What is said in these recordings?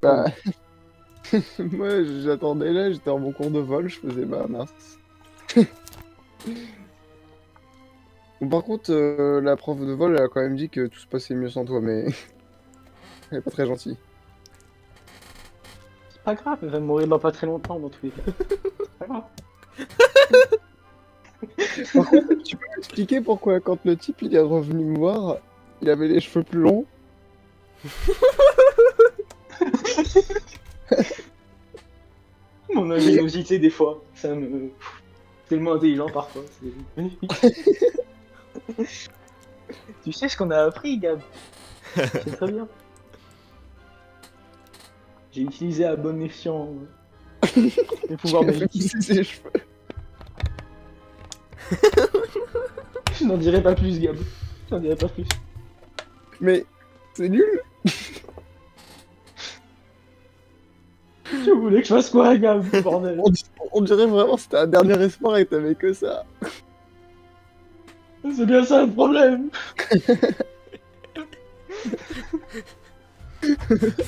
Bah, con. moi j'attendais là, j'étais en mon cours de vol, je faisais bah mince. Bon, par contre, la prof de vol, elle a quand même dit que tout se passait mieux sans toi, mais elle est pas très gentille. C'est pas grave, elle va mourir dans pas très longtemps dans tous les cas. C'est pas grave. Par contre, tu peux m'expliquer pourquoi quand le type il est revenu me voir, il avait les cheveux plus longs? Mon ingéniosité des fois, ça me... tellement intelligent parfois, c'est magnifique. Tu sais ce qu'on a appris, Gab? C'est très bien. J'ai utilisé à bon escient les pouvoirs Il a fait magiques. pousser ses cheveux. Je n'en dirai pas plus, Gab. Je n'en dirai pas plus. Mais c'est nul. Tu voulais que je fasse quoi, Gab, bordel? On dirait vraiment que c'était un dernier espoir et t'avais que ça. C'est bien ça le problème.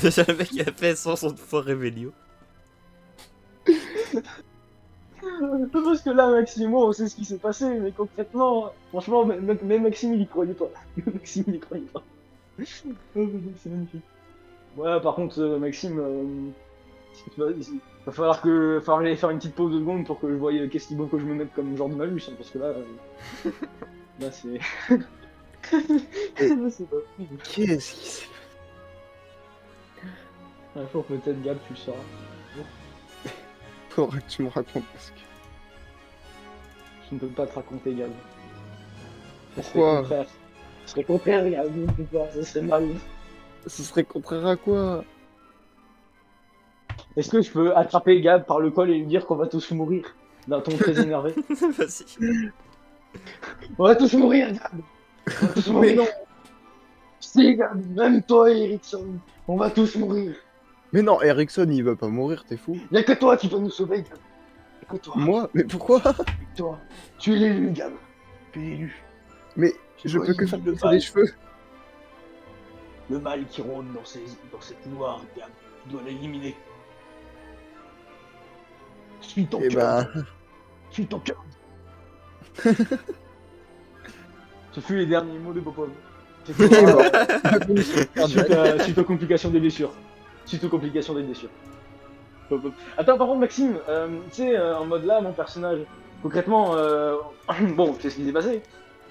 Déjà, le mec qui a fait son pouvoir rébellion. Parce que là, Maxime et moi, on sait ce qui s'est passé, mais concrètement, franchement, même Maxime, il y croyait pas. Maxime, il y croyait pas. Oh, c'est magnifique. Ouais, par contre, Maxime, il va falloir que j'aille faire une petite pause de secondes pour que je voie qu'est-ce qu'il faut que je me mette comme genre de malus, hein, parce que là, là c'est... Là, c'est pas possible. Qu'est-ce qui s'est Un jour, peut-être, Gab, tu le sauras. Faudra que tu me racontes parce que... Je ne peux pas te raconter, Gab. Pourquoi? Ce serait contraire, Gab, je ne peux pas, ça serait mal. Ce serait contraire à quoi? Est-ce que je peux attraper Gab par le col et lui dire qu'on va tous mourir d'un ton très énervé? Vas-y. On va tous mourir, Gab! On va tous Mais mourir! non, Si, Gab, même toi, Ericsson, on va tous mourir! mais non, Ericsson il va pas mourir, t'es fou? Y'a que toi qui peux nous sauver, Gab! Y'a que toi! Moi? Mais pourquoi? Y'a que toi! Tu es l'élu, Gab! Tu es l'élu! Mais Tu je dois peux que faire éliminer le pousser mal. des cheveux. Le mal qui rôde dans ces couloirs, Gab. Tu dois l'éliminer. Suis ton Et cœur! ben... Suis ton cœur! Ce fut les derniers mots de Popov. Il est mort. Suite aux complications des blessures. Suite aux complications des blessures. Hop, hop. Attends, par contre, Maxime, tu sais, en mode là, mon personnage, concrètement, bon, qu'est-ce qui s'est passé?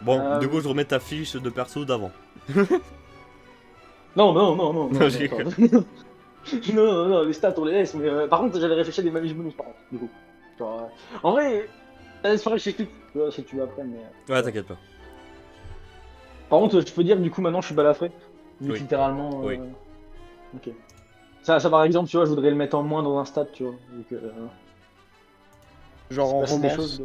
Bon, du coup, je remets ta fiche de perso d'avant. Non. Non, j'ai attends. non, les stats, on les laisse, mais par contre, j'avais réfléchi à des malus bonus, par contre, du coup. Genre, en vrai, la soirée, je t'explique, tu vois, si tu veux après, mais... Ouais, t'inquiète pas. Par contre, je peux dire, du coup, maintenant, je suis balafré. Vu que Oui. littéralement... Oui. Ok. Ça, par exemple, tu vois, je voudrais le mettre en moins dans un stat, tu vois. Vu que, Genre en c'est des romance. choses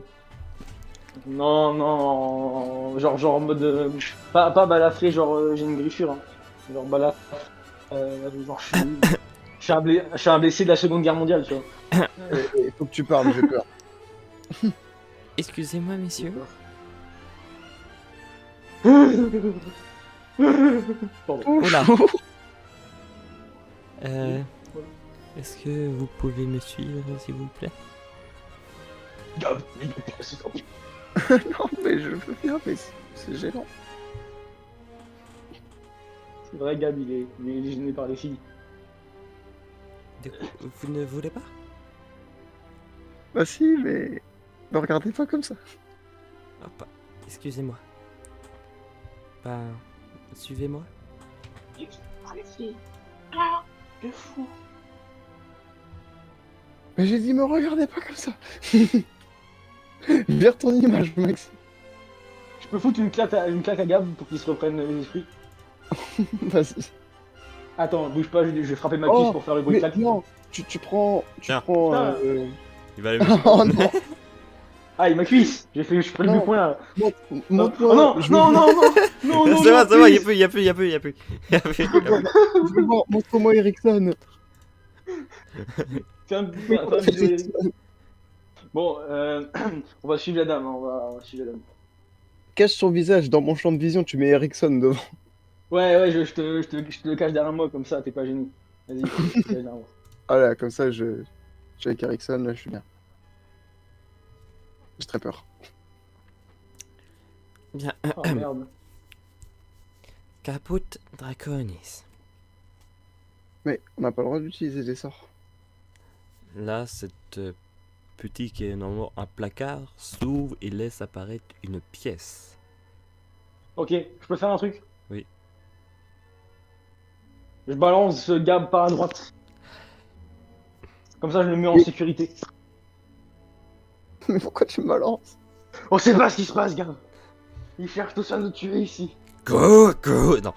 Non, genre en mode... pas balafré, genre j'ai une griffure, hein. Genre balafré, genre je suis un blessé de la Seconde Guerre mondiale, tu vois. Il faut que tu parles, j'ai peur. Excusez-moi, messieurs. Pardon. Oula. Est-ce que vous pouvez me suivre, s'il vous plaît? Gab, c'est trop. Non, mais je veux bien, mais c'est gênant. C'est vrai, Gab, il est gêné par les filles. Du coup, vous ne voulez pas? Bah si, mais... Ne regardez pas comme ça. Hop, excusez-moi. Bah, suivez-moi. Les filles. Ah, de fou. Mais j'ai dit, me regardez pas comme ça. Vire ton image, Max. Je peux foutre une claque à Gab pour qu'il se reprenne les esprits. Vas-y. Attends, bouge pas, je vais frapper ma Oh, cuisse pour faire le bruit de mais claque. non, tu prends... Tiens. Putain. Il va aller me Oh non. Ah, il ma cuisse. Je fais le Non. bout point là. Montre-moi... Oh non, je non, veux- non, non, non, C'est non, bon, c'est bon, please. y'a plus. Je veux voir, montre-moi Ericsson. Fais un visuel. Bon, on va suivre la dame, hein, on va suivre la dame. Cache son visage dans mon champ de vision, tu mets Ericsson devant. Ouais, je te le cache derrière moi, comme ça, t'es pas gêné. Vas-y, vas-y, non. Ah là, comme ça, je suis avec Ericsson, là, je suis bien. J'ai très peur. Bien, Oh merde. Caput Draconis. Mais on n'a pas le droit d'utiliser des sorts. Là, cette petit qui est normalement un placard s'ouvre et laisse apparaître une pièce. Ok, je peux faire un truc? Oui. Je balance Gab par à droite. Comme ça, je le mets en Oui. sécurité. Mais pourquoi tu me balances? On sait pas ce qui se passe, Gab. Ils cherchent tous à nous tuer ici. Go, go. Non.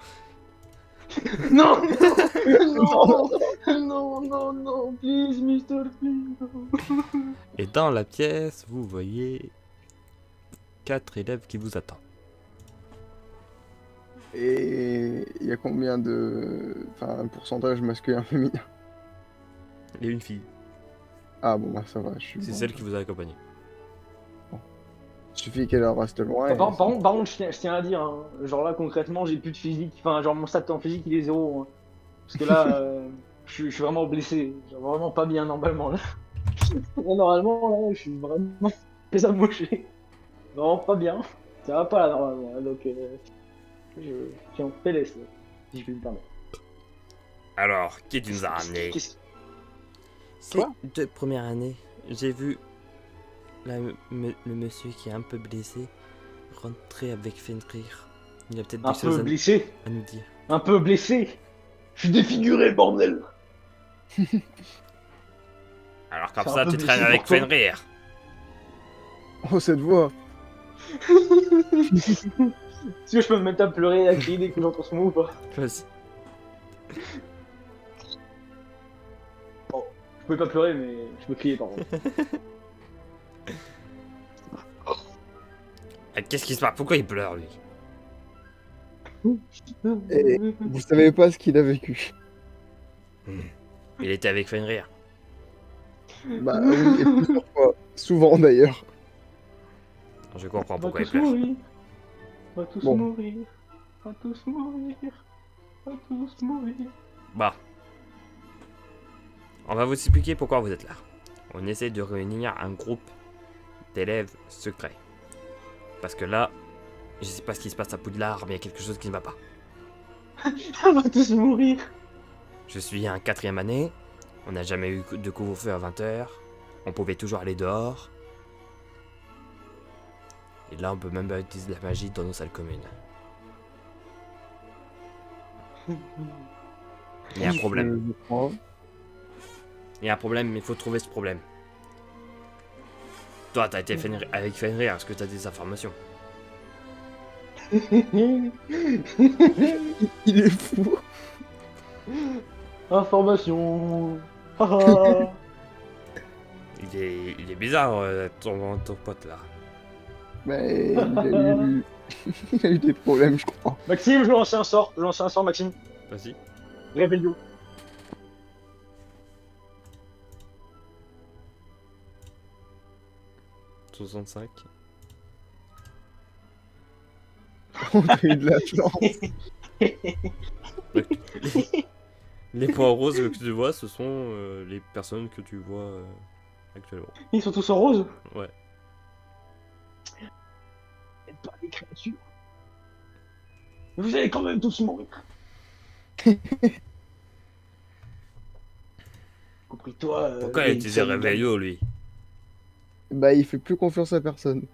Non, non, non, non, non, please, Mister, please. Et dans la pièce, vous voyez 4 élèves qui vous attendent. Et il y a combien de... Enfin, un pourcentage masculin féminin? Et une fille. Ah bon, bah ça va, je suis C'est bon. celle qui vous a accompagné. Il suffit qu'elle reste loin. Par contre, je tiens à dire, hein, genre là, concrètement, j'ai plus de physique. Enfin, genre, mon stat en physique, il est 0. Hein. Parce que là, je suis vraiment blessé. Genre, vraiment pas bien, normalement, là. Normalement, là, je suis vraiment très amoché. Vraiment pas bien. Ça va pas, là, normalement. Hein, donc, je suis en PLS, là, si je puis me permettre. Alors, qui tu nous as ramené? Qu'est-ce C'est de première année. J'ai vu le monsieur qui est un peu blessé rentrer avec Fenrir. Il a peut-être Un des choses peu blessé? à nous dire. Un peu blessé? Je suis défiguré, bordel! Alors comme C'est un ça, peu tu blessé traînes avec pour toi. Fenrir. Oh, cette voix! Est-ce que je peux me mettre à pleurer et à crier dès que j'entends ce mot ou pas? Vas-y. Je pouvais pas pleurer, mais je peux crier par contre. Qu'est-ce qui se passe? Pourquoi il pleure, lui? Et vous savez pas ce qu'il a vécu. Il était avec Fenrir. Bah oui, et plusieurs fois. Souvent d'ailleurs. Je comprends On va pourquoi il tous pleure. mourir. On va tous Bon. mourir. On va tous mourir. On va tous mourir. Bon. On va vous expliquer pourquoi vous êtes là. On essaie de réunir un groupe d'élèves secrets. Parce que là, je sais pas ce qui se passe à Poudlard, mais il y a quelque chose qui ne va pas. On va tous mourir. Je suis en 4e année. On n'a jamais eu de couvre-feu à 20h. On pouvait toujours aller dehors. Et là, on peut même pas utiliser de la magie dans nos salles communes. Il y a un problème. Je crois. Il y a un problème, mais il faut trouver ce problème. Toi, t'as été avec Fenrir, est-ce que t'as des informations? Il est fou. Information. Haha. Il est bizarre, ton pote là. Mais il a eu... il a eu des problèmes, je crois. Maxime, je vais lancer un sort. Je vais lancer un sort, Maxime. Vas-y. Réveillon. « 65. On a eu de la chance. Les points roses que tu vois, ce sont les personnes que tu vois actuellement. Ils sont tous en rose. Ouais. Faites pas des créatures. Vous allez quand même tous mourir. Compris toi. Pourquoi il a utilisé Réveillon, lui? Bah, il fait plus confiance à personne.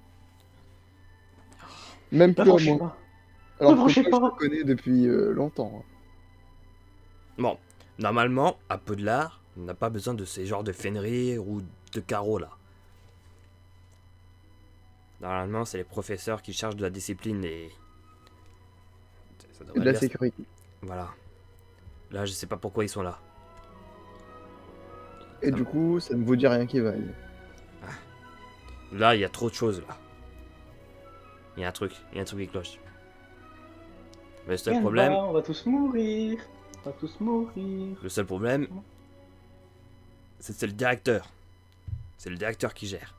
Même plus à N'approchez moi. pas. Alors que N'approchez moi, je pas. le connais depuis longtemps. Bon, normalement, à Poudlard, on n'a pas besoin de ces genres de Fenrir ou de carreaux là. Normalement, c'est les professeurs qui chargent de la discipline et... Ça Et devrait de la bien- sécurité. Voilà. Là, je sais pas pourquoi ils sont là. Et du coup, ça ne vous dit rien qui vaille. Là, il y a trop de choses là. Il y a un truc qui cloche. Mais le seul problème, On va tous mourir. On va tous mourir. c'est le directeur. C'est le directeur qui gère.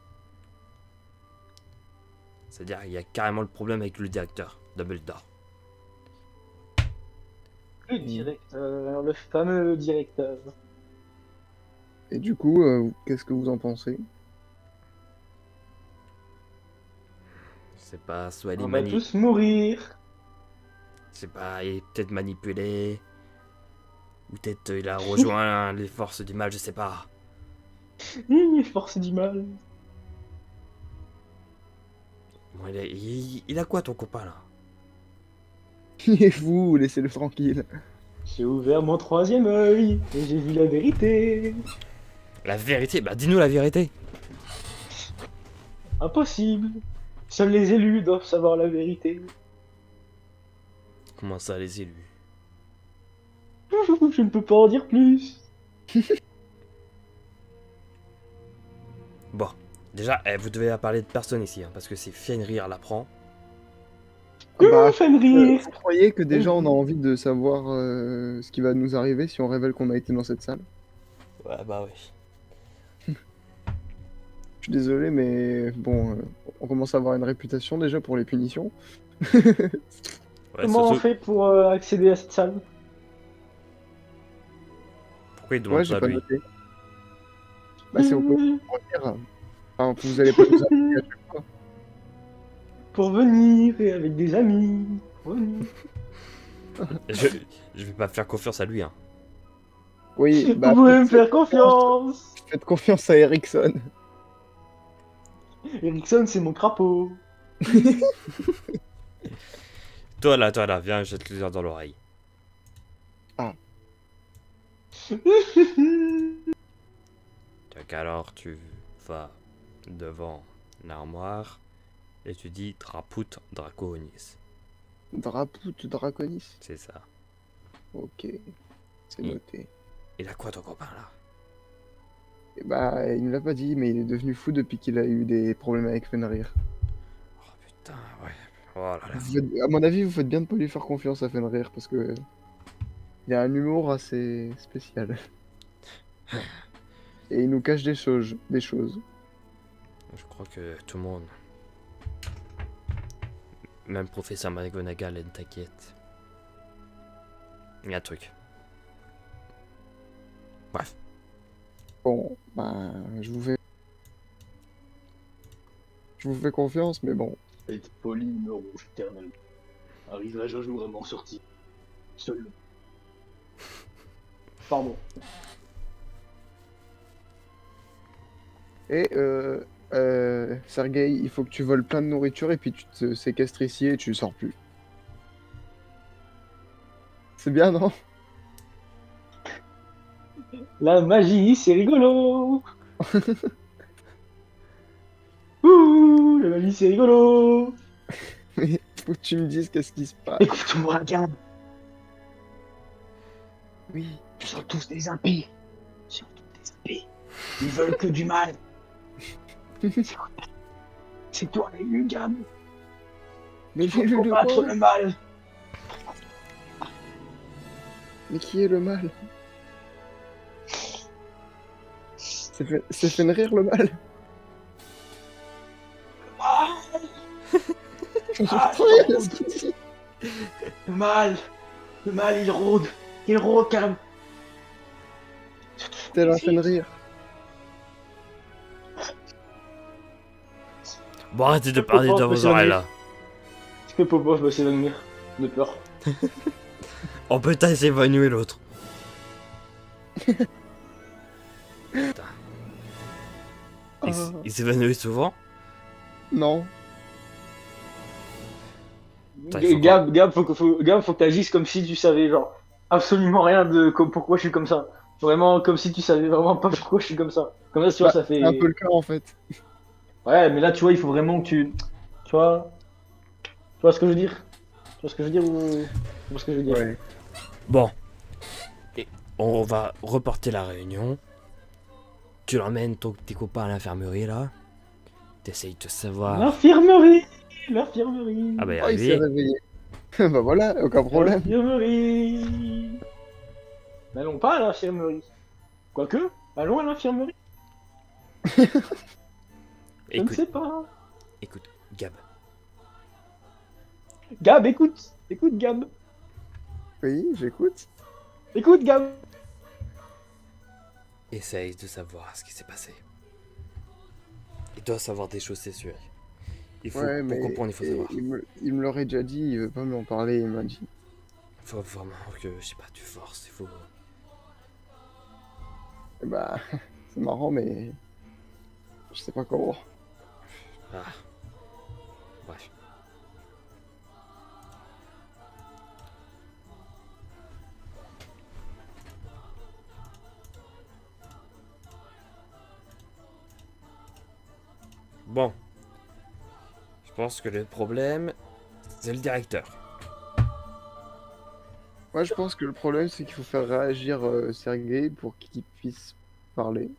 C'est-à-dire, il y a carrément le problème avec le directeur, Dumbledore. Le directeur, le fameux directeur. Et du coup, qu'est-ce que vous en pensez? C'est pas, soit On va tous mourir. c'est pas, il est peut-être manipulé. Ou peut-être il a rejoint les forces du mal, je sais pas. Force du mal. Bon, il a quoi ton copain là? Il est fou, laissez-le tranquille. J'ai ouvert mon troisième œil et j'ai vu la vérité. La vérité? Bah dis-nous la vérité. Impossible. Seuls les élus doivent savoir la vérité. Comment ça les élus? Je ne peux pas en dire plus. Bon, déjà, vous devez parler de personne ici, hein, parce que si Fenrir l'apprend. Bah, Fenrir. vous croyez que déjà on a envie de savoir ce qui va nous arriver si on révèle qu'on a été dans cette salle? Ouais, bah oui. Je suis désolé, mais bon, on commence à avoir une réputation déjà pour les punitions. Ouais, Comment on surtout, fait pour accéder à cette salle? pourquoi il demande Ouais, ça j'ai pas lui? noté. Bah, c'est au pour dire. Enfin, vous allez pas nous appeler à chaque fois. Pour venir et avec des amis. Venir. Je vais pas faire confiance à lui, hein. Oui, Vous bah, pouvez me faire confiance. faites confiance à Ericsson. Ericsson, c'est mon crapaud. Toi là, viens, je vais te le dire dans l'oreille. Donc alors tu vas devant l'armoire et tu dis Drapout Draconis. Drapout Draconis. C'est ça. Ok, c'est Oui. noté. Il a quoi ton copain là? Et bah, il ne l'a pas dit, mais il est devenu fou depuis qu'il a eu des problèmes avec Fenrir. Oh putain, ouais. Oh là là. À mon avis, vous faites bien de pas lui faire confiance à Fenrir parce que il a un humour assez spécial. Et il nous cache des choses, Je crois que tout le monde, même professeur McGonagall, elle t'inquiète. Il y a un truc. Bref. Bon, bah, je vous fais confiance, mais bon. Être poli, me rouge éternel. Arriverai-je un jour à m'en sortir? Seul. Pardon. Et Sergei, il faut que tu voles plein de nourriture et puis tu te séquestres ici et tu sors plus. C'est bien, non? La magie, c'est rigolo. Ouh, la magie, c'est rigolo. Mais faut que tu me dises qu'est-ce qui se passe. Écoute-moi, regarde. Oui. Ils sont tous des impies. Ils sont tous des impies. Ils veulent que du mal. C'est toi l'élu, Gab. Mais Il faut l'élu de combattre quoi? le mal. Mais qui est le mal? C'est Fenrir le mal? Ah, J'entends rien à ce qu'il dit. le mal. Le mal, il rôde. Il rôde, Gab. Tel un Fenrir. Bon, arrêtez de parler dans vos oreilles là. Je fais popo, je vais s'évanouir. De peur. Oh putain, il s'est évanoui l'autre. Putain. Il s'évanouit souvent? Non. Putain, il faut Gab, faut que t'agisses comme si tu savais, genre, absolument rien de pourquoi je suis comme ça. Vraiment, comme si tu savais vraiment pas pourquoi je suis comme ça. Comme ça, tu vois, Bah, ça fait. c'est un peu le cas en fait. Ouais, mais là, tu vois, il faut vraiment que tu. Tu vois. Tu vois ce que je veux dire? Tu vois ce que je veux dire ou. Tu vois ce que je veux dire? Ouais. Bon. Et on va reporter la réunion. Tu l'emmènes tes copains à l'infirmerie là. T'essayes de savoir. L'infirmerie! L'infirmerie! Ah bah, Oh, il s'est arrivé. réveillé. Bah voilà, aucun problème. L'infirmerie! N'allons pas à l'infirmerie. Quoique, allons à l'infirmerie. Je ne Écoute, sais pas. écoute, Gab. Gab, écoute! Écoute, Gab! Oui, j'écoute. Écoute, Gab. Essaye de savoir ce qui s'est passé. Il doit savoir des choses, c'est sûr. Il faut, Ouais, pour mais comprendre, il faut savoir. il me l'aurait déjà dit, il veut pas m'en parler, il m'a dit. Il faut vraiment que, je sais pas, tu forces, il faut... Eh bah, c'est marrant, mais je sais pas comment. Ah, bref. Bon. Je pense que le problème, c'est le directeur. Moi, je pense que le problème, c'est qu'il faut faire réagir Sergei pour qu'il puisse parler.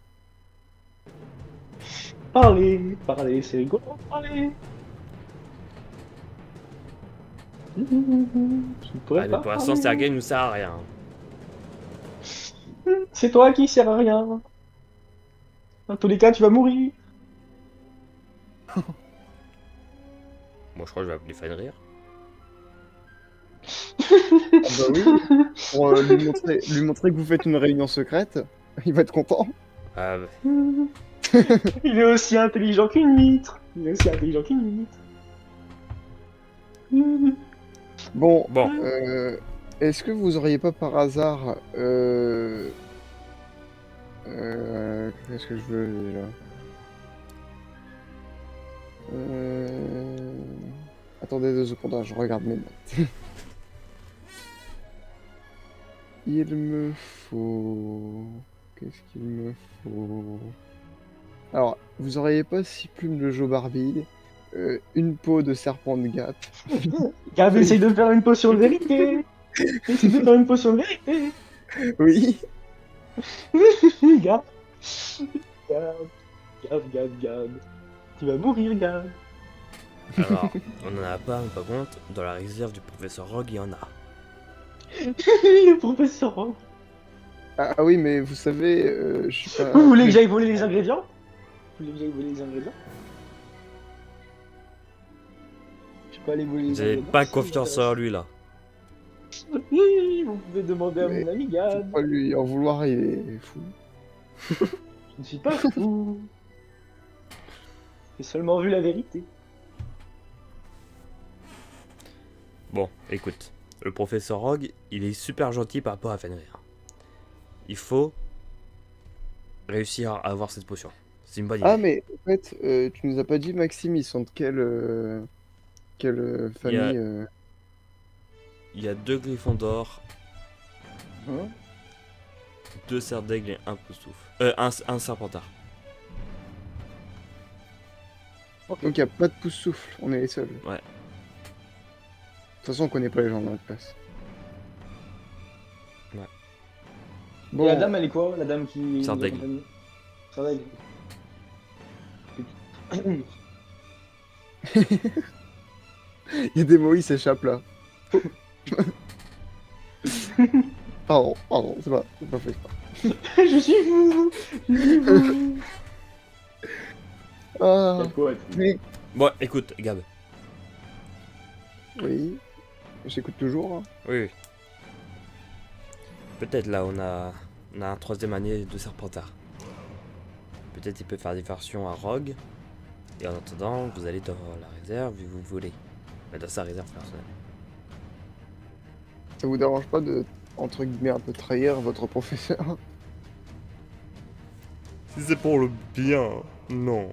Parlez, parlez, c'est rigolo, parlez. Je ne pourrais Ah, mais pas pour l'instant, parler. Sergei nous sert à rien. C'est toi qui sers à rien. Dans tous les cas, tu vas mourir. Moi, je crois que je vais appeler Fenrir. Ah bah oui, pour lui montrer que vous faites une réunion secrète, il va être content. Ah, bah, Il est aussi intelligent qu'une huître. Il est aussi intelligent qu'une huître. Bon, bon. est-ce que vous auriez pas par hasard... qu'est-ce que je veux déjà Attendez 2 secondes, hein, je regarde mes notes. Il me faut... Qu'est-ce qu'il me faut? Alors, vous auriez pas 6 plumes de Joe Barbie, une peau de serpent de Gap. Gab, essaye de faire une potion de vérité. Essaye de faire une potion de vérité. Oui. Gab. Gab. Tu vas mourir, Gab. Alors, on n'en a pas, mais par contre, dans la réserve du professeur Rogue, il y en a. Le professeur Rogue. Ah oui, mais vous savez, je suis pas... Vous voulez que j'aille voler les ingrédients? Vous voulez que j'aille voler les ingrédients? Je peux aller voler les Vous avez ingrédients. pas ça confiance m'intéresse. en lui, là. Oui, vous pouvez demander à Mais- mon ami Faut Gab. pas lui en vouloir, il est fou. Je ne suis pas fou. J'ai seulement vu la vérité. Bon, écoute. Le professeur Rogue, il est super gentil par rapport à Fenrir. Il faut réussir à avoir cette potion. C'est une bonne idée. Ah, mais en fait, tu nous as pas dit, Maxime, ils sont de quelle Il y a- famille Il y a 2 griffons d'or, Hein? 2 cerfs d'aigle et un poussouf. Un serpentard. Donc il n'y a pas de pouce-souffle, on est les seuls. Ouais. De toute façon, on connaît pas les gens dans la classe. Ouais. Bon, Et la dame, elle est quoi? La dame qui. Sœur nous d'aigle. accompagne. Sœur d'aigle. il y a des mots, ils s'échappent là. Pardon, c'est pas fait. Je suis fou. Je suis fou. Ah, Y'a quoi? mais... Bon, écoute, Gab. Oui, j'écoute toujours. Hein. Oui, oui. Peut-être là, on a un 3e année de serpentard. Peut-être il peut faire des versions à Rogue. Et en attendant, vous allez dans la réserve et vous volez. Mais dans sa réserve personnelle. Ça vous dérange pas de, entre guillemets, un peu trahir votre professeur? Si c'est pour le bien, non.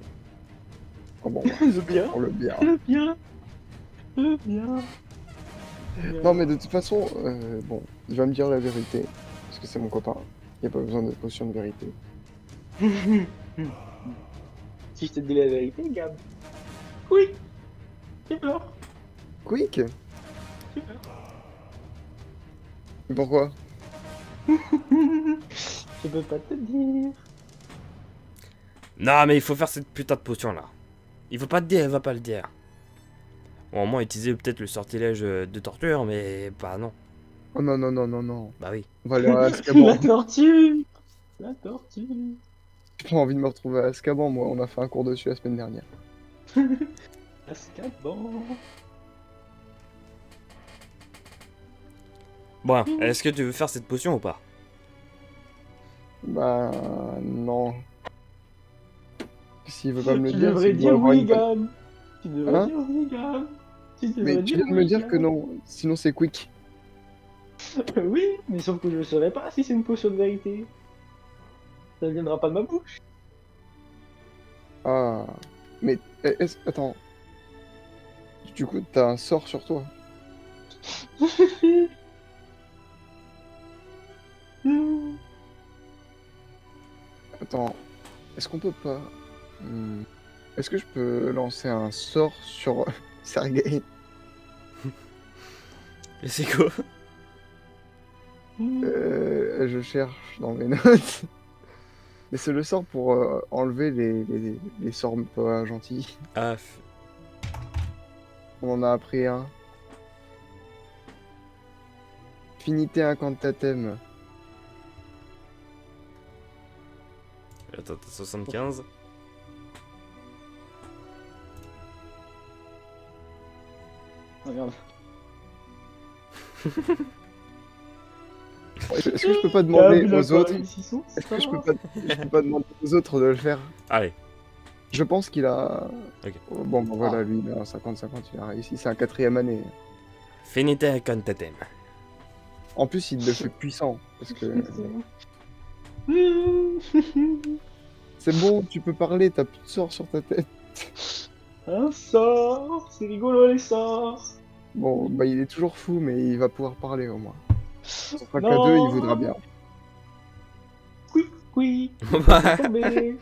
Oh, bon, Le bien. pour le bien. Le bien. Le bien. Non, mais de toute façon, bon, il va me dire la vérité. Parce que c'est mon copain. Il n'y a pas besoin de potion de vérité. Si je te dis la vérité, Gab. Oui. Tu pleures. Quick! Tu pleures. Mais pourquoi? Je peux pas te dire. Non, mais il faut faire cette putain de potion là. Il faut pas te dire, elle va pas le dire. Bon, au moins utiliser peut-être le sortilège de torture, mais bah non. Oh non, non, non, non, non. Bah oui. On va aller à Azkaban. La tortue. La tortue. J'ai pas envie de me retrouver à Azkaban, moi. On a fait un cours dessus la semaine dernière. Azkaban. Bon, est-ce que tu veux faire cette potion ou pas? Bah non. S'il veut pas me le Tu dire, devrais c'est qu'il doit dire avoir oui, une bonne... Gab. Tu devrais Hein? dire oui, Gab. Tu Mais devrais tu dire viens de me oui, dire que Gab. non, sinon c'est quick. Oui, mais sauf que je ne saurais pas si c'est une potion de vérité. Ça ne viendra pas de ma bouche. Ah. Mais attends, du coup t'as un sort sur toi. Attends, est-ce qu'on peut pas... Est-ce que je peux lancer un sort sur Sergei? Et c'est quoi? Je cherche dans mes notes. Mais c'est le sort pour enlever les sorts pas gentils. Ah, On en a appris un. Finité incantatem. attends, t'as 75. Regarde. Est-ce que je peux pas demander Gab, il a aux pas autres... réussi son Est-ce que sort. je peux pas demander aux autres de le faire? Allez, Je pense qu'il a... ok. Oh, bon, bah voilà, lui, il a un 50-50, il a réussi. C'est un 4e année. Finite incantatem. En plus, il le fait puissant. Parce que c'est bon, tu peux parler, t'as plus de sort sur ta tête. Un sort, c'est rigolo les sorts. Bon, bah il est toujours fou, mais il va pouvoir parler au moins. Son sera qu'à Non. 2, il voudra bien. Oui, oui. Bah. Tomber.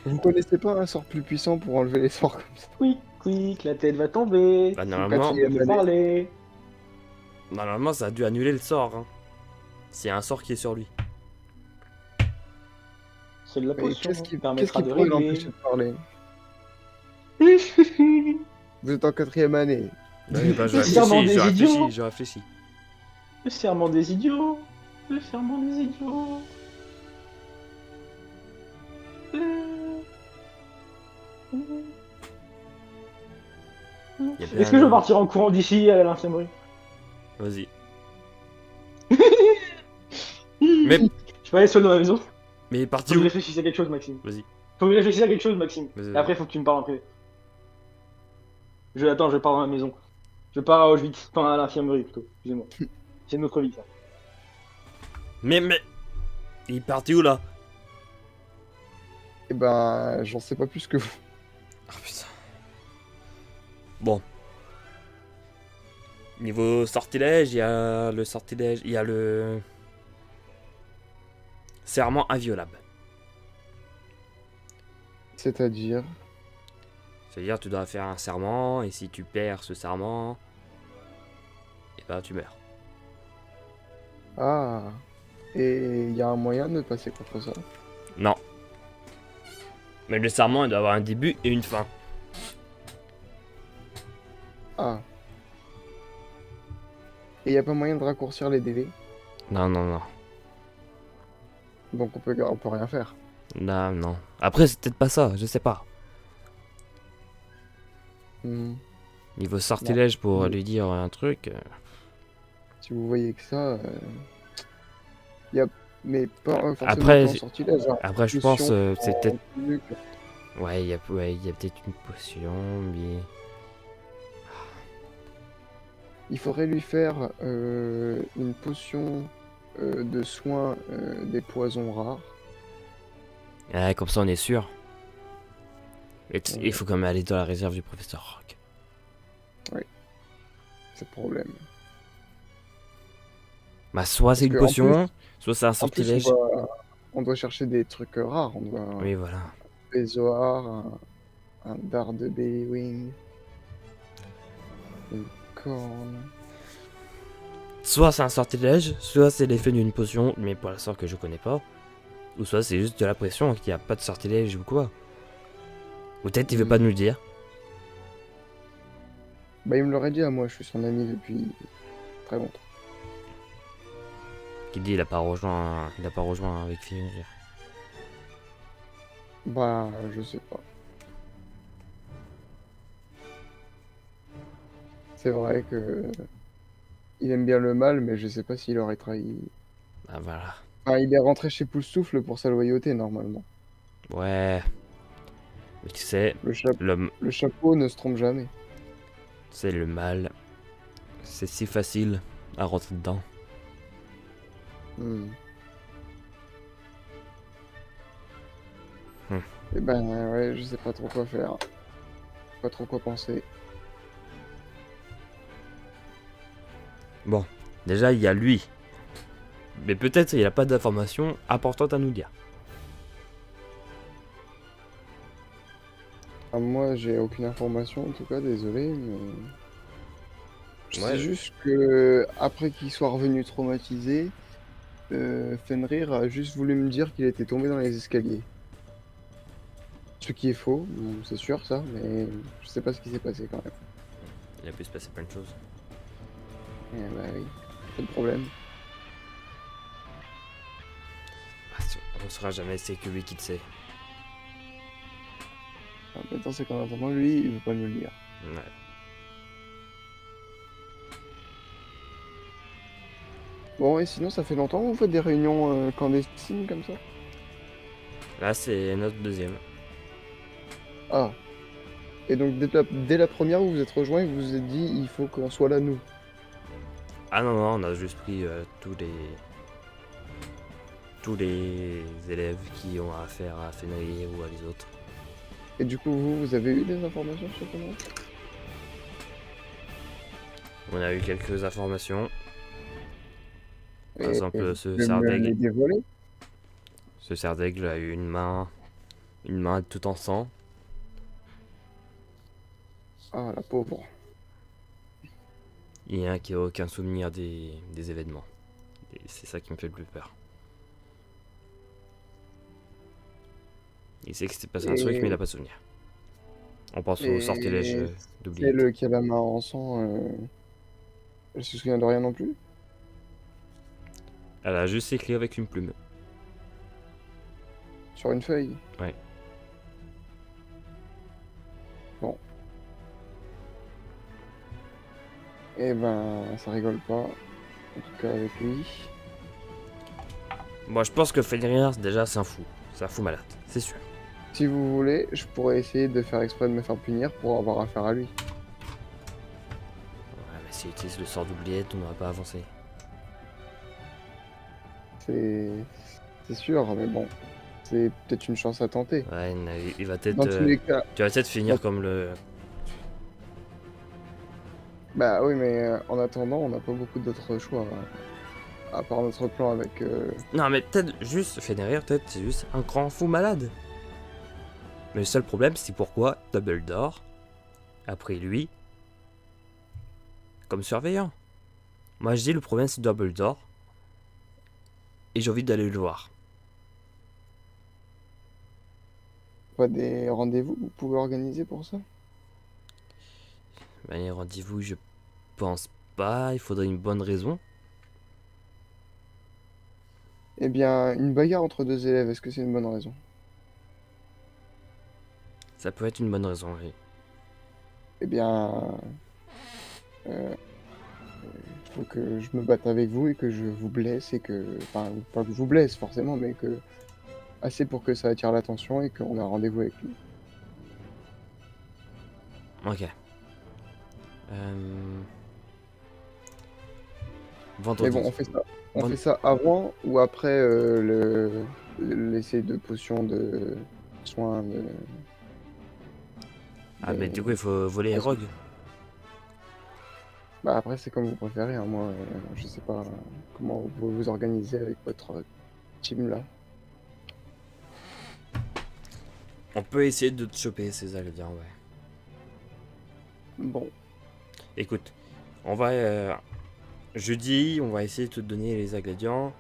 Vous connaissez pas un sort plus puissant pour enlever les sorts comme ça? Quick, quick, la tête va tomber. Bah, Quatrième Il faut année. parler. normalement, ça a dû annuler le sort. Hein. S'il y a un sort qui est sur lui. C'est de la Mais potion. qu'est-ce qui Permettra de pourrait régler. l'empêcher de parler? Vous êtes en 4e année. Ouais, bah, je Le serment réfléchis, des je réfléchis, idiots. je réfléchis. Le serment des idiots. Le serment des idiots. Y a bien Est-ce que je le- veux partir en courant d'ici à l'infirmerie? Vas-y. Mais, Je peux aller seul dans la maison? mais il est Faut parti que je où? réfléchisse à quelque chose, Maxime. Vas-y. Faut que je réfléchisse à quelque chose, Maxime. Vas-y, Et vas-y. après, faut que tu me parles en privé. Attends, je pars dans la maison. Je pars à Auschwitz. Enfin, à l'infirmerie, plutôt. Excusez-moi. C'est une autre vie, ça. Mais, il est parti où là? Eh ben, j'en sais pas plus que vous. Ah putain. Bon. Niveau sortilège, il y a le sortilège, il y a le serment inviolable. C'est-à-dire... C'est-à-dire tu dois faire un serment et si tu perds ce serment, et ben tu meurs. Ah. Et il y a un moyen de passer contre ça. Non. Mais le serment il doit avoir un début et une fin. Ah. Et il y a pas moyen de raccourcir les délais. Non, non, non. Donc on peut rien faire. Non, non. Après c'est peut-être pas ça, je sais pas. Hmm. Niveau sortilège pour Non. lui dire un truc. Si vous voyez que ça... y a... Mais pas forcément Après, qu'en sortilège. Hein. Après je Potion, pense c'est en peut-être. truc. Ouais, il y a peut-être une potion, mais. Il faudrait lui faire une potion de soin des poisons rares. Ouais, comme ça on est sûr. Et il Ouais. faut quand même aller dans la réserve du professeur Rock. C'est le problème. Bah soit c'est une que, en potion, soit c'est un En plus, sortilège. on doit chercher des trucs rares. On doit Oui, voilà. des Zohar, un dard de Baywing, une corne. Soit c'est un sortilège, soit c'est l'effet d'une potion, mais pour la sorte que je connais pas. Ou soit c'est juste de la pression, qu'il n'y a pas de sortilège ou quoi. Ou peut-être il veut pas nous le dire. Bah, il me l'aurait dit à moi, je suis son ami depuis très longtemps. Qui dit il a pas rejoint avec Firenze. Bah, je sais pas. C'est vrai que il aime bien le mal, mais je sais pas s'il aurait trahi. Ah voilà. Enfin, il est rentré chez Poussoufle pour sa loyauté, normalement. Ouais. Mais tu sais, Le, cha- le, le chapeau ne se trompe jamais. c'est le mal. C'est si facile à rentrer dedans. Hmm. Hmm. Eh ben, ouais, je sais pas trop quoi faire. Pas trop quoi penser. Bon, déjà il y a lui. Mais peut-être il a pas d'informations importantes à nous dire. Ah, moi, j'ai aucune information, en tout cas, désolé, mais... Je sais Ouais. juste que après qu'il soit revenu traumatisé, Fenrir a juste voulu me dire qu'il était tombé dans les escaliers. Ce qui est faux, bon, c'est sûr ça, mais je sais pas ce qui s'est passé quand même. Il a pu se passer plein de choses. Eh bah oui, pas de problème. Ah, on saura jamais, c'est que lui qui le sait. Maintenant, c'est qu'en attendant, lui, il veut pas nous le dire. Ouais. Bon, et sinon, ça fait longtemps que vous faites des réunions clandestines comme ça? Là c'est notre deuxième. Ah, et donc dès la première, vous vous êtes rejoints et vous vous êtes dit, il faut qu'on soit là, nous. Ah non, non, on a juste pris tous les élèves qui ont affaire à Fenrir ou à les autres. Et du coup, vous avez eu des informations sur comment? On a eu quelques informations. Par Et exemple, vous pouvez me les dévoiler? ce cerf d'aigle a eu une main tout en sang. Ah, la pauvre. Il y a un qui a aucun souvenir des événements. Et c'est ça qui me fait le plus peur. Il sait que c'était passé un truc, mais il a pas de souvenir. On pense au sortilège Et d'oubliette. celle qui a la main en sang, elle se souvient de rien non plus? Elle a juste écrit avec une plume. Sur une feuille? Ouais. Bon. Eh ben, ça rigole pas. En tout cas avec lui. Moi, je pense que Fenrir, déjà, c'est un fou. C'est un fou malade, c'est sûr. Si vous voulez, je pourrais essayer de faire exprès de me faire punir pour avoir affaire à lui. Ouais, mais s'il utilise le sort d'oubliette, on n'aura pas avancé. C'est... C'est sûr, mais bon. C'est peut-être une chance à tenter. Ouais, il va peut-être. Dans tous les cas... Tu vas peut-être finir comme le. Bah oui, mais en attendant, on n'a pas beaucoup d'autres choix. À part notre plan avec... Non, mais peut-être juste Fenrir, peut-être c'est juste un grand fou malade. Mais le seul problème, c'est pourquoi Dumbledore a pris lui comme surveillant. Moi, je dis le problème, c'est Dumbledore. Et j'ai envie d'aller le voir. Pas des rendez-vous que vous pouvez organiser pour ça? Ben, les rendez-vous, je pense pas. Il faudrait une bonne raison. Eh bien, une bagarre entre deux élèves, est-ce que c'est une bonne raison? Ça peut être une bonne raison, oui. Eh bien, il faut que je me batte avec vous et que je vous blesse et que... Enfin, pas que je vous blesse forcément, mais que... Assez pour que ça attire l'attention et qu'on a rendez-vous avec lui. Ok. Mais Vendredi. bon, on fait ça. On Vend- fait ça avant ou après l'essai de potion de soin de... Ah, mais des- du coup, il faut voler les rogues. Bah après, c'est comme vous préférez, hein. Moi, je sais pas comment vous vous organisez avec votre team là. On peut essayer de te choper ces ingrédients, ouais. Bon, Écoute, on va. Jeudi, on va essayer de te donner les ingrédients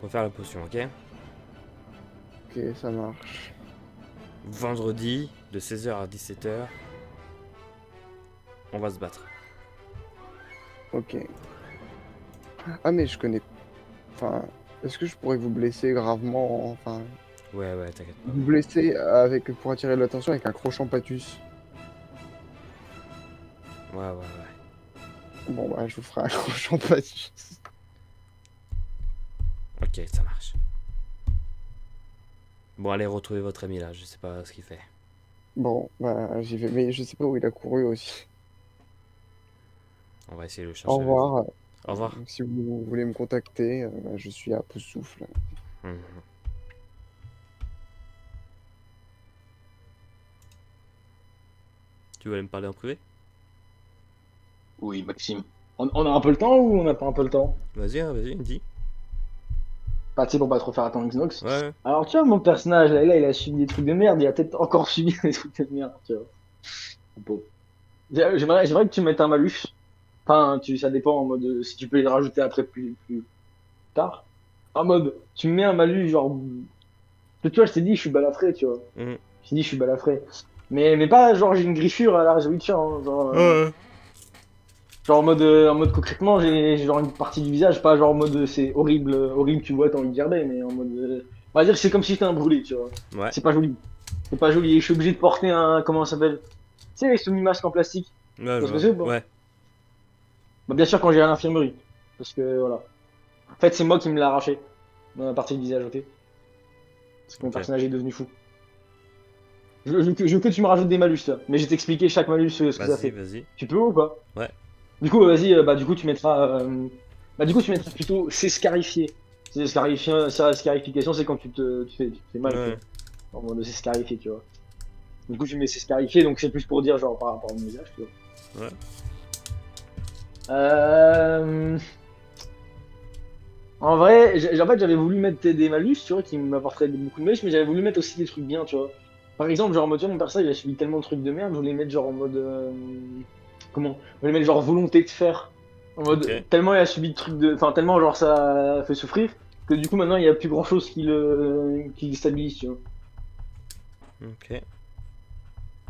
pour faire la potion, ok? ok, ça marche. Vendredi, de 16h à 17h, on va se battre. Ok. Ah mais je connais... Enfin, est-ce que je pourrais vous blesser gravement, enfin... Ouais, ouais, t'inquiète pas. Vous blesser avec, pour attirer l'attention avec un crochant patus? Ouais, ouais, ouais. Bon, bah, je vous ferai un gros patience. Ok, ça marche. Bon, allez, retrouvez votre ami là, je sais pas ce qu'il fait. Bon, bah, j'y vais. Mais je sais pas où il a couru aussi. On va essayer de le Au chercher avec vous. revoir. Au revoir. Si vous voulez me contacter, bah, je suis à pouce souffle. Mhm. Tu veux aller me parler en privé? Oui, Maxime. On a un peu le temps ou on n'a pas un peu le temps? Vas-y, hein, vas-y, dis. Pas, tu sais, pour pas trop faire attendre Xnox. Ouais. Alors, tu vois, mon personnage, là, il a subi des trucs de merde, il a peut-être encore subi des trucs de merde, tu vois. Le pauvre. J'aimerais que tu mettes un malus. Enfin, ça dépend en mode, si tu peux les rajouter après plus tard. En mode, tu me mets un malus, genre, tu vois, je t'ai dit, je suis balafré, tu vois. Mhm. Je t'ai dit, je suis balafré. Mais pas genre, j'ai une griffure à la résolution, hein, genre, Ouais. genre en mode concrètement, j'ai genre une partie du visage, pas genre en mode c'est horrible, horrible, tu vois, t'as envie de gerber, mais en mode. On va dire que c'est comme si j'étais un brûlé, tu vois. Ouais. C'est pas joli. C'est pas joli. Et je suis obligé de porter un. Comment ça s'appelle? Tu sais, ce masque en plastique. Ouais, Tu je vois ce que vois. c'est ou pas? Ouais. Bah, bien sûr, quand j'ai à l'infirmerie. Parce que voilà. En fait, c'est moi qui me l'ai arraché. Dans la partie du visage, ok? Parce que mon Ok. personnage est devenu fou. Je veux que tu me rajoutes des malus, là. Mais je vais t'expliquer chaque malus ce que ça Vas-y, fait. vas-y. Tu peux ou pas? Ouais. Du coup, vas-y, bah du coup tu mettras, bah du coup tu mettras plutôt c'est scarifié. C'est scarifié, ça, scarification, c'est quand tu te fais mal, quoi. Ouais. En mode c'est scarifié, tu vois. Du coup, tu mets c'est scarifié, donc c'est plus pour dire genre par rapport au visage, tu vois. Ouais. Euh... En vrai, en fait, j'avais voulu mettre des malus, tu vois, qui m'apporteraient beaucoup de malus, mais j'avais voulu mettre aussi des trucs bien, tu vois. Par exemple, genre, en mode, tu vois, mon personnage, il a subi tellement de trucs de merde, je voulais mettre genre en mode. Comment? Je voulais mettre genre volonté de faire. En mode, Ok. tellement il a subi de trucs de. Enfin, tellement genre ça a fait souffrir, que du coup, maintenant, il n'y a plus grand chose qui le stabilise, tu vois. Ok.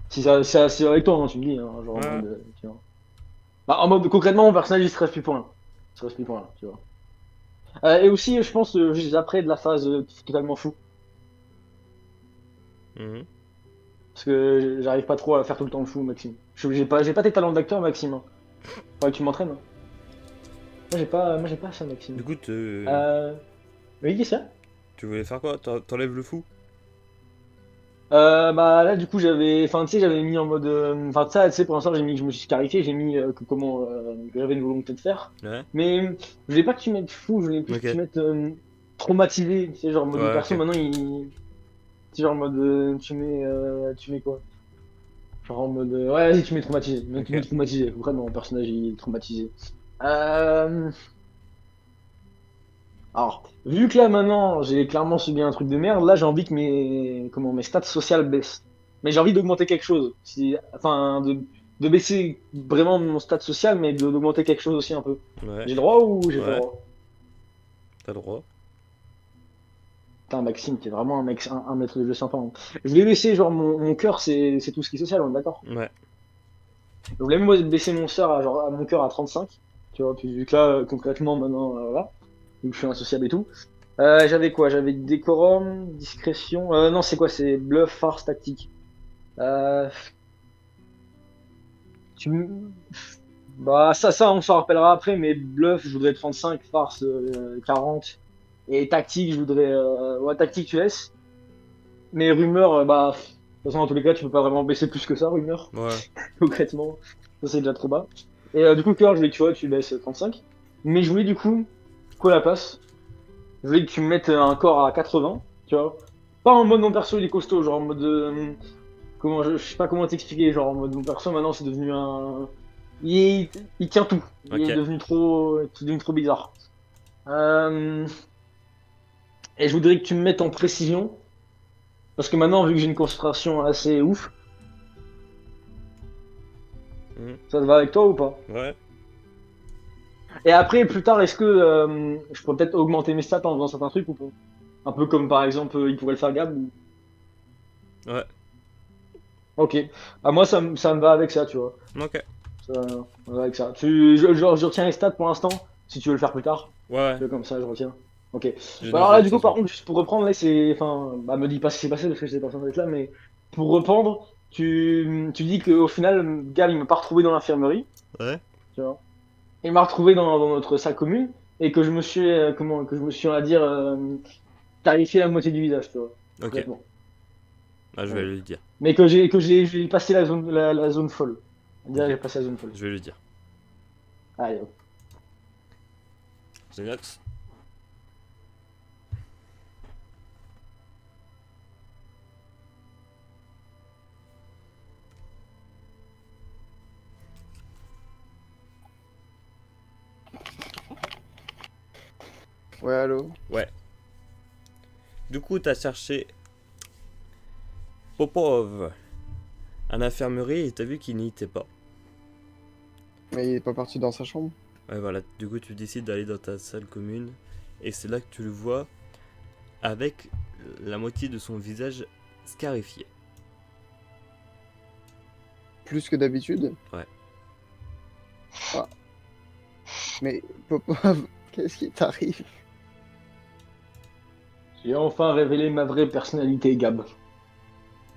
Si ça, c'est avec toi, hein, tu me dis, hein, genre en Ouais. mode. Tu vois. Bah, en mode, concrètement, mon personnage, il se reste plus pour rien. Il se reste plus pour rien, tu vois. Et aussi, je pense, juste après de la phase totalement fou. Mhm. Parce que j'arrive pas trop à faire tout le temps le fou, Maxime. J'ai pas tes talents d'acteur, Maxime, hein. Faudrait que tu m'entraînes, hein. Moi j'ai pas ça, Du Maxime. coup, Euh... Oui, qu'est-ce qu'il y a? tu voulais faire quoi? T'enlèves le fou? Bah là, du coup, enfin, tu sais, j'avais mis en mode, enfin, ça, tu sais, pour l'instant, je me suis scarifié, j'ai mis que j'avais une volonté de faire. Ouais. Mais je voulais pas que tu mettes fou, je voulais plus que tu Ok. mettes traumatisé. Tu sais, genre, en mode, le Ouais, perso, ok. maintenant, tu sais, genre, en mode, tu mets quoi? Genre en mode. Ouais, vas-y, tu mets traumatisé. Tu mets Ok. traumatisé. Vraiment, mon personnage il est traumatisé. Euh... Alors, vu que là maintenant j'ai clairement subi un truc de merde, là j'ai envie que mes stats sociales baissent. Mais j'ai envie d'augmenter quelque chose. Enfin, de baisser vraiment mon stat social, mais d'augmenter quelque chose aussi un peu. Ouais. J'ai le droit ou j'ai pas le Ouais. droit? T'as le droit. Putain, Maxime, t'es vraiment un mec, un maître de jeu sympa, hein. Je voulais baisser, genre, mon cœur, c'est tout ce qui est social, on est d'accord? Ouais. Je voulais même baisser mon sœur à, genre, à mon cœur à 35. Tu vois, puis vu que là, concrètement, maintenant, voilà, vu que je suis insociable et tout. J'avais quoi? J'avais décorum, discrétion. Non, c'est quoi? C'est bluff, farce, tactique. Euh, tu... m- Bah, ça, on s'en rappellera après, mais bluff, je voudrais 35, farce, 40. Et tactique, je voudrais. Ouais, tactique, tu laisses. Mais rumeur, bah, de toute façon, dans tous les cas, tu peux pas vraiment baisser plus que ça, rumeur, Ouais. concrètement. Ça, c'est déjà trop bas. Et du coup, cœur, je voulais que tu vois, tu baisses 35. Mais je voulais du coup, quoi la place? Je voulais que tu me mettes un corps à 80, tu vois. Pas en mode mon perso il est costaud, genre en mode comment je sais pas comment t'expliquer, genre en mode mon perso maintenant c'est devenu un il tient tout. Il est Ok. devenu trop bizarre. Euh, et je voudrais que tu me mettes en précision parce que maintenant vu que j'ai une concentration assez ouf, Mhm. ça te va avec toi ou pas? Ouais. Et après plus tard est-ce que je pourrais peut-être augmenter mes stats en faisant certains trucs ou pas? Un peu comme par exemple il pourrait le faire Gab ou... Ouais. Ok. Ah moi ça me va avec ça, tu vois. Ok. Ça, on va avec ça. Je retiens les stats pour l'instant, si tu veux le faire plus tard. Ouais, ouais. Tu veux comme ça, je retiens. Ok. J'ai Bah alors noté là, de du toute coup, par façon. contre, juste pour reprendre, là, c'est. Enfin, bah, me dis pas ce qui s'est passé parce que j'étais pas censé être là, mais pour reprendre, tu dis qu'au final, Gab, il m'a pas retrouvé dans l'infirmerie, Ouais. tu vois. il m'a retrouvé dans notre salle commune et que je me suis, que je me suis, on va dire, tarifié la moitié du visage, tu vois. Ok, Complètement. ah, je vais lui dire. Mais j'ai passé la zone folle. On dirait que j'ai passé la zone folle. Je vais lui dire. Allez, hop. Xenox. Ouais, allô? Ouais. Du coup, t'as cherché Popov à l'infirmerie et t'as vu qu'il n'y était pas. Mais il est pas parti dans sa chambre? Ouais, voilà. Du coup, tu décides d'aller dans ta salle commune et c'est là que tu le vois avec la moitié de son visage scarifié. Plus que d'habitude? Ouais. Ah. Mais Popov, qu'est-ce qui t'arrive? J'ai enfin révélé ma vraie personnalité, Gab.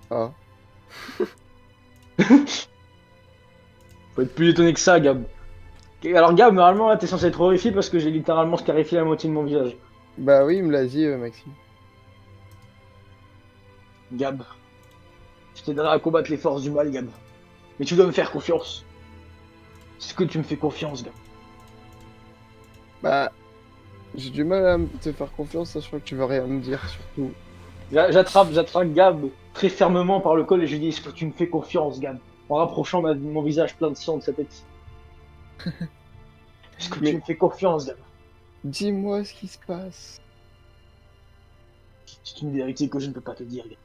Ah. Faut être plus étonné que ça, Gab. Alors, Gab, normalement, là, t'es censé être horrifié parce que j'ai littéralement scarifié la moitié de mon visage. Bah oui, il me l'a dit, Maxime. Gab, je t'aiderai à combattre les forces du mal, Gab. Mais tu dois me faire confiance. Est-ce que tu me fais confiance, Gab? Bah, j'ai du mal à te faire confiance, sachant que tu veux rien me dire, surtout. J'attrape Gab très fermement par le col et je lui dis: est-ce que tu me fais confiance, Gab? En rapprochant mon visage plein de sang de sa tête. Est-ce que Mais- tu me fais confiance, Gab? Dis-moi ce qui se passe. C'est une vérité que je ne peux pas te dire, Gab.